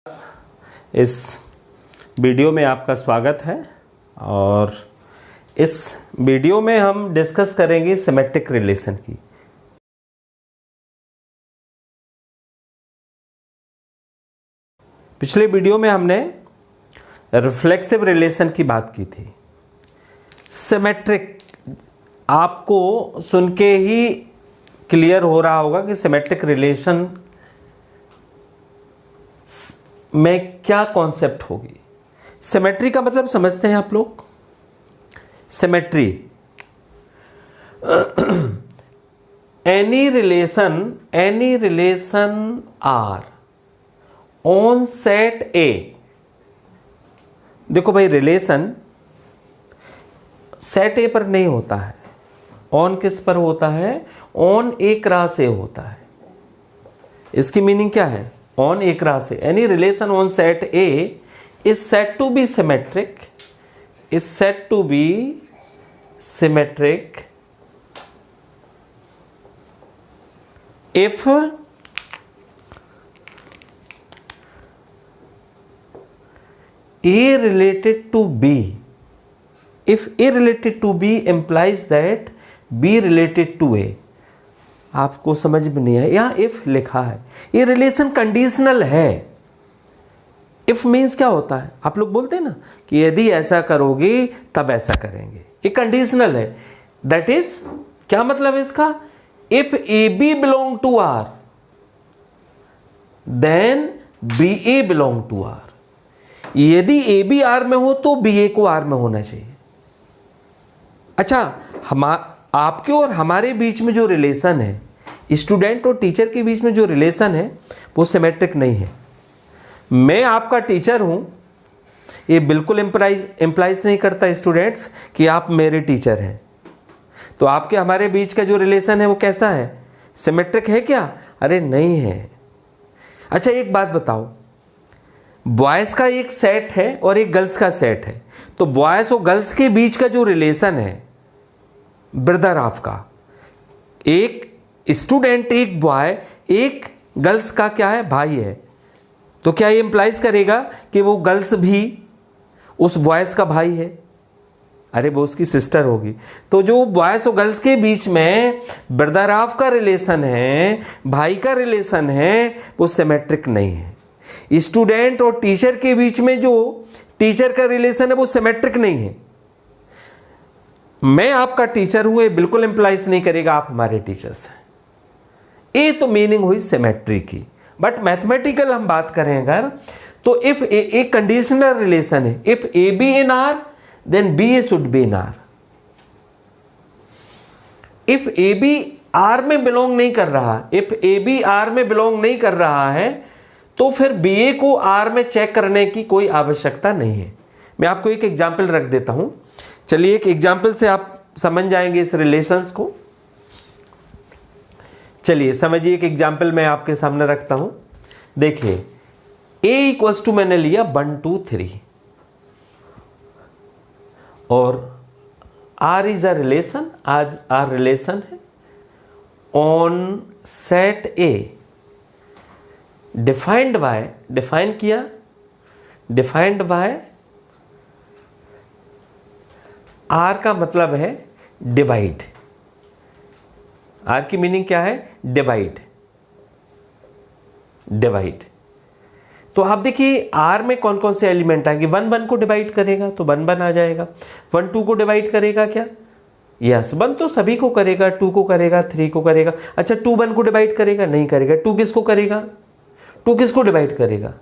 इस वीडियो में आपका स्वागत है और इस वीडियो में हम डिस्कस करेंगे सिमेट्रिक रिलेशन की। पिछले वीडियो में हमने रिफ्लेक्सिव रिलेशन की बात की थी। सिमेट्रिक आपको सुन के ही क्लियर हो रहा होगा कि सिमेट्रिक रिलेशन में क्या कॉन्सेप्ट होगी। सिमेट्री का मतलब समझते हैं आप लोग। Symmetry any relation R on set A. देखो भाई, रिलेशन सेट ए पर नहीं होता है, ऑन किस पर होता है? ऑन एक राह से होता है। इसकी मीनिंग क्या है? ऑन एक राह से। Any relation on set A is said to be symmetric, if A related to B, if A related to B implies that B related to A। आपको समझ में नहीं है, यहाँ if लिखा है, ये रिलेशन कंडीशनल है। इफ मीन्स क्या होता है? आप लोग बोलते हैं ना कि यदि ऐसा करोगे तब ऐसा करेंगे, ये कंडीशनल है। दैट इज, क्या मतलब है इसका? If A B belong to R then B A belong to R. यदि ए बी आर में हो तो बी ए को आर में होना चाहिए। अच्छा, आपके और हमारे बीच में जो रिलेशन है, स्टूडेंट और टीचर के बीच में जो रिलेशन है, वो सिमेट्रिक नहीं है। मैं आपका टीचर हूं, ये बिल्कुल इम्प्लाइज नहीं करता स्टूडेंट्स कि आप मेरे टीचर हैं। तो आपके हमारे बीच का जो रिलेशन है वो कैसा है? सिमेट्रिक है क्या? अरे नहीं है। अच्छा, एक बात बताओ, बॉयज़ का एक सेट है और एक गर्ल्स का सेट है, तो बॉयज़ और गर्ल्स के बीच का जो रिलेशन है ब्रदर ऑफ का, एक स्टूडेंट एक बॉय एक गर्ल्स का क्या है? भाई है। तो क्या ये इंप्लाइज करेगा कि वो गर्ल्स भी उस बॉयज़ का भाई है? अरे वो उसकी सिस्टर होगी। तो जो बॉयज़ और गर्ल्स के बीच में ब्रदर ऑफ का रिलेशन है, भाई का रिलेशन है, वो सिमेट्रिक नहीं है। स्टूडेंट और टीचर के बीच में जो टीचर का रिलेशन है वो सिमेट्रिक नहीं है। मैं आपका टीचर हूं, ये बिल्कुल इंप्लाइज नहीं करेगा आप हमारे टीचर्स हैं। ये तो मीनिंग हुई सिमेट्री की। बट मैथमेटिकल हम बात करें अगर, तो इफ ए कंडीशनल रिलेशन है, if A B in R then B A should be in R. If A B R में बिलोंग नहीं कर रहा, इफ ए बी आर में बिलोंग नहीं कर रहा है, तो फिर बी ए को आर में चेक करने की कोई आवश्यकता नहीं है। मैं आपको एक एग्जाम्पल रख देता हूं। चलिए, एक एग्जाम्पल से आप समझ जाएंगे इस रिलेशंस को। चलिए समझिए, एक एग्जाम्पल मैं आपके सामने रखता हूं। देखिए, A इक्वल्स टू मैंने लिया 1 2 3 और R इज अ रिलेशन, आज आर रिलेशन है on set A defined by, define किया, डिफाइंड बाय R का मतलब है डिवाइड। आर की मीनिंग क्या है? डिवाइड। डिवाइड। तो आप देखिए, आर में कौन कौन से एलिमेंट आएंगे? 1 1 को डिवाइड करेगा तो 1 1 आ जाएगा। 1 2 को डिवाइड करेगा क्या? यस, 1 तो सभी को करेगा, 2 को करेगा, 3 को करेगा। अच्छा, 2 1 को डिवाइड करेगा? नहीं करेगा। 2 किसको करेगा? 2 किसको डिवाइड करेगा?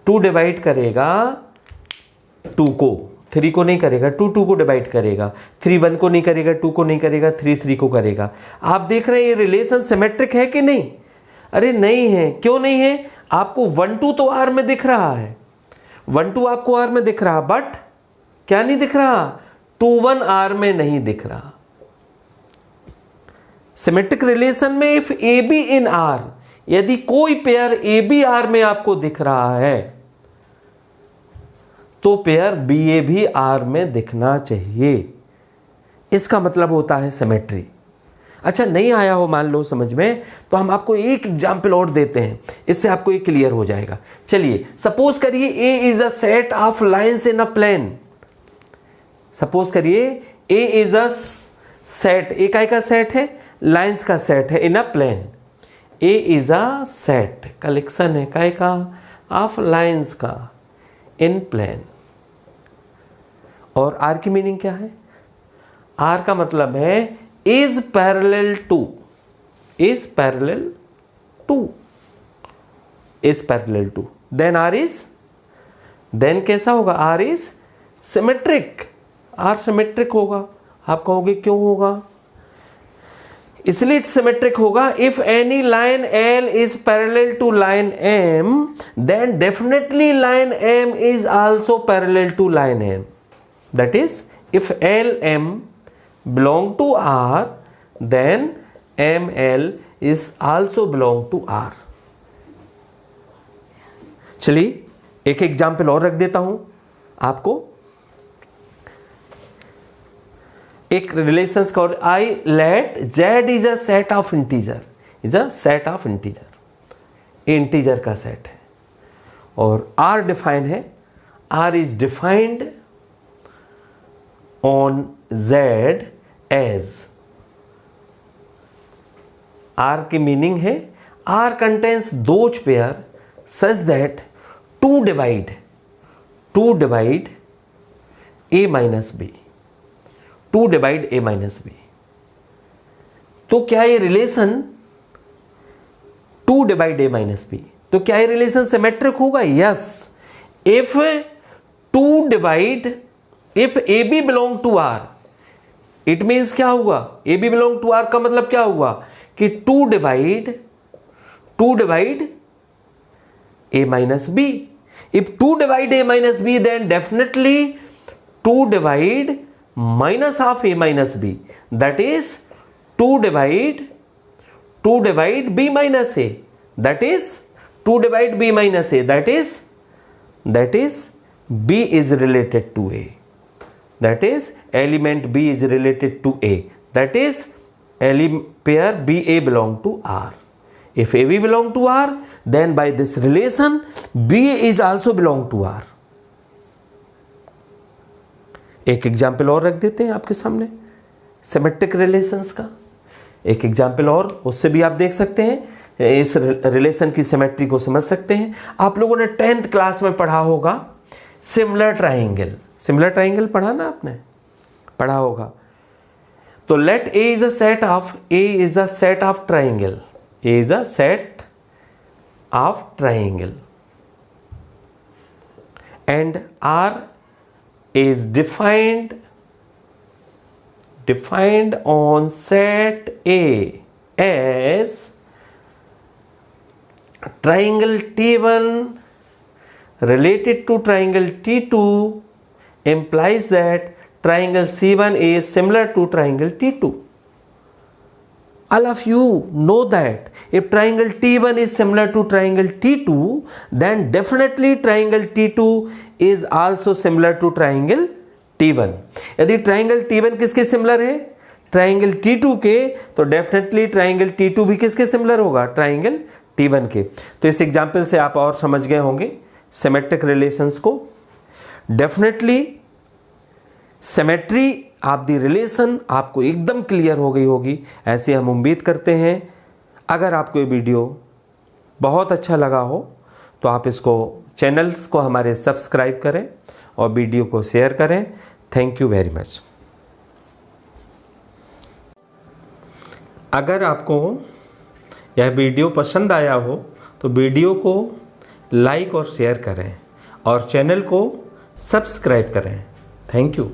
2 डिवाइड करेगा 2 को, 3 को नहीं करेगा। 2 2 को डिवाइड करेगा, 3 1 को नहीं करेगा, 2 को नहीं करेगा, 3 3 को करेगा। आप देख रहे हैं ये रिलेशन सिमेट्रिक है कि नहीं? अरे नहीं है। क्यों नहीं है? आपको 1 2 तो आर में दिख रहा है, 1 2 आपको आर में दिख रहा, बट क्या नहीं दिख रहा? 2 1 आर में नहीं दिख रहा। सिमेट्रिक रिलेशन में if A B in are, यदि कोई पेयर ए बी आर में आपको दिख रहा है तो पेयर बी ए भी आर में दिखना चाहिए। इसका मतलब होता है सिमेट्री। अच्छा नहीं आया हो मान लो समझ में, तो हम आपको एक एग्जाम्पल और देते हैं, इससे आपको ये क्लियर हो जाएगा। चलिए सपोज करिए A is a set of lines in a plane. Suppose करिए ए इज अ सेट, ए का सेट है, लाइंस का सेट है in a plane. A is a set, collection है काय का, ऑफ लाइंस का इन प्लेन। और आर की मीनिंग क्या है? आर का मतलब है is parallel to, is parallel to, is parallel to, then R is, then कैसा होगा? R is symmetric, R symmetric होगा। आप कहोगे क्यों होगा? इसलिए सिमेट्रिक होगा, if any line L is parallel to line M then definitely line M is also parallel to line M. That is if LM belong to R then ML is also belong to R। चलिए एक example और रख देता हूं आपको, एक relations का, I let Z is a set of integer, is a set of integer, integer का सेट है, और R डिफाइन है, R is defined on Z as, R की मीनिंग है R contains those pair such that to divide A minus B, to divide A minus B। तो क्या ये relation two divide A minus B, तो क्या ये relation symmetric होगा? Yes, if two divide, if A B belong to R, it means क्या हुआ? A B belong to R का मतलब क्या हुआ कि two divide A minus B. If two divide A minus B then definitely two divide minus of A minus B, that is two divide B minus A, that is two divide B minus A, that is B is related to A, that is element B is related to A, that is pair BA belong to R। if AB belong to R then by this relation BA is also belong to R। एक example और रख देते हैं आपके सामने symmetric relations का, एक example और, उससे भी आप देख सकते हैं, इस रिलेशन की सिमेट्री को समझ सकते हैं। आप लोगों ने 10th क्लास में पढ़ा होगा सिमिलर ट्राइंगल, सिमिलर ट्राइंगल पढ़ा ना आपने, पढ़ा होगा। तो let A is a set of, A is a set of triangle, A is a set of triangle and R is defined on set A as triangle T1 related to triangle T2 implies that triangle C1 is similar to triangle T2। all of you know that if triangle T1 is similar to triangle T2 then definitely triangle T2 is also similar to triangle T1। यदि triangle T1 किसके similar है? triangle T2 के, तो definitely triangle T2 भी किसके similar होगा? triangle T1 के। तो इस एग्जाम्पल से आप और समझ गए होंगे सिमेट्रिक रिलेशंस को। Definitely symmetry of the relation आपको एकदम क्लियर हो गई होगी, ऐसे हम उम्मीद करते हैं। अगर आपको ये वीडियो बहुत अच्छा लगा हो तो आप इसको, चैनल्स को हमारे सब्सक्राइब करें और वीडियो को शेयर करें। Thank you very much. अगर आपको यह वीडियो पसंद आया हो तो वीडियो को लाइक और शेयर करें और चैनल को सब्सक्राइब करें। Thank you.